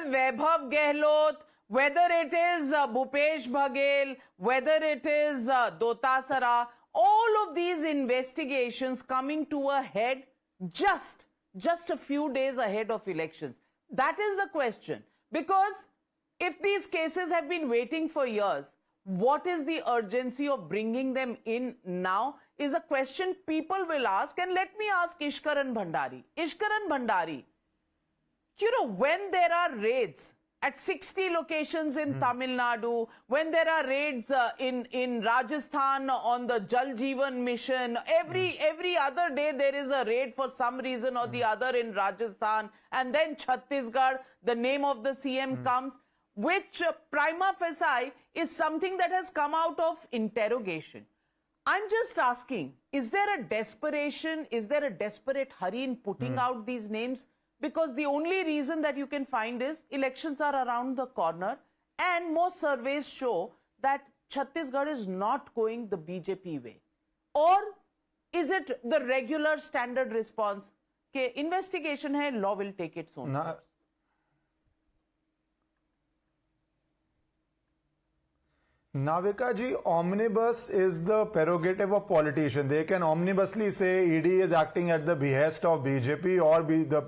Vaibhav Gehlot, whether it is Bhupesh Baghel, whether it is Dotasara, all of these investigations coming to a head just a few days ahead of elections. That is the question. Because if these cases have been waiting for years, what is the urgency of bringing them in now is a question people will ask. And let me ask Ishkaran Bhandari. Ishkaran Bhandari, you know, when there are raids at 60 locations in Tamil Nadu, when there are raids in Rajasthan on the Jal Jeevan mission, every other day there is a raid for some reason or the other in Rajasthan, and then Chhattisgarh, the name of the CM comes, which prima facie is something that has come out of interrogation. I'm just asking, is there a desperation, is there a desperate hurry in putting out these names? Because the only reason that you can find is elections are around the corner, and most surveys show that Chhattisgarh is not going the BJP way. Or is it the regular standard response? Okay, investigation hai, law will take its own course. Navika ji, omnibus is the prerogative of politicians. They can omnibussly say ED is acting at the behest of BJP, or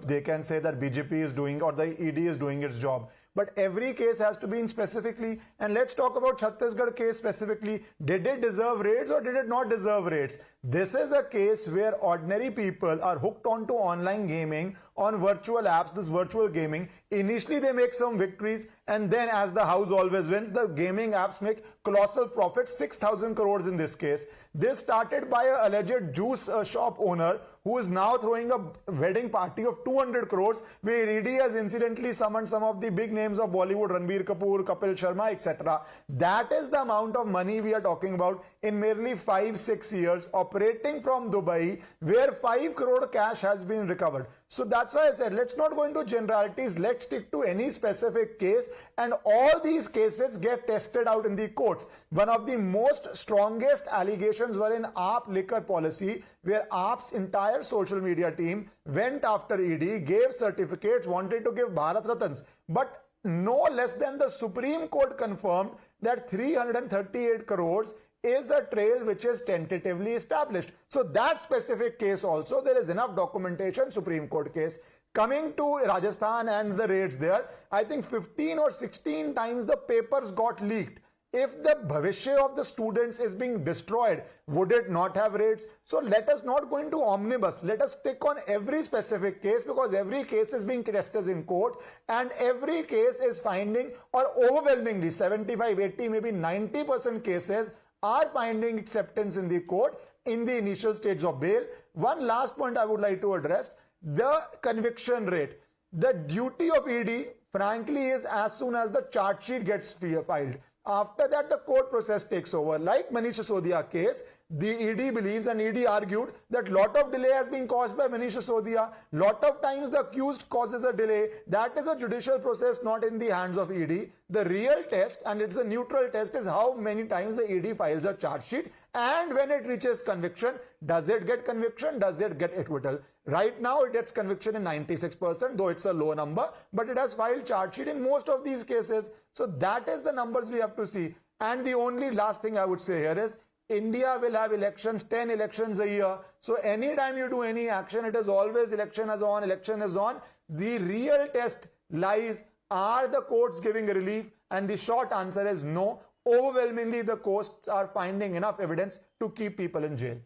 they can say that BJP is doing, or the ED is doing its job. But every case has to be in specifically. And let's talk about Chhattisgarh case specifically. Did it deserve raids or did it not deserve raids? This is a case where ordinary people are hooked onto online gaming, on virtual apps, this virtual gaming. Initially they make some victories, and then as the house always wins, the gaming apps make colossal profits, 6,000 crores in this case. This started by an alleged juice shop owner who is now throwing a wedding party of 200 crores, where ED has incidentally summoned some of the big names of Bollywood, Ranbir Kapoor, Kapil Sharma, etc. That is the amount of money we are talking about in merely 5-6 years, operating from Dubai, where 5 crore cash has been recovered. So that's why I said, let's not go into generalities, let's stick to any specific case, and all these cases get tested out in the courts. One of the most strongest allegations were in AAP liquor policy, where AAP's entire social media team went after ED, gave certificates, wanted to give Bharat Ratans, but no less than the Supreme Court confirmed that 338 crores is a trail which is tentatively established. So that specific case also, there is enough documentation, Supreme Court case. Coming to Rajasthan and the raids there, I think 15 or 16 times the papers got leaked. If the bhavishya of the students is being destroyed, would it not have raids? So let us not go into omnibus. Let us stick on every specific case, because every case is being tested in court, and every case is finding, or overwhelmingly 75, 80, maybe 90% cases are finding acceptance in the court in the initial stage of bail. One last point I would like to address, the conviction rate. The duty of ED, frankly, is as soon as the charge sheet gets filed. After that, the court process takes over. Like Manish Sisodia case, the ED believes, and ED argued, that lot of delay has been caused by Manish Sisodia. Lot of times the accused causes a delay. That is a judicial process, not in the hands of ED. The real test, and it's a neutral test, is how many times the ED files a charge sheet, and when it reaches conviction, does it get conviction, does it get acquittal? Right now it gets conviction in 96%, though it's a low number, but it has filed charge sheet in most of these cases. So that is the numbers we have to see. And the only last thing I would say here is, India will have elections, 10 elections a year. So anytime you do any action, it is always election is on, election is on. The real test lies, are the courts giving relief? And the short answer is no. Overwhelmingly, the courts are finding enough evidence to keep people in jail.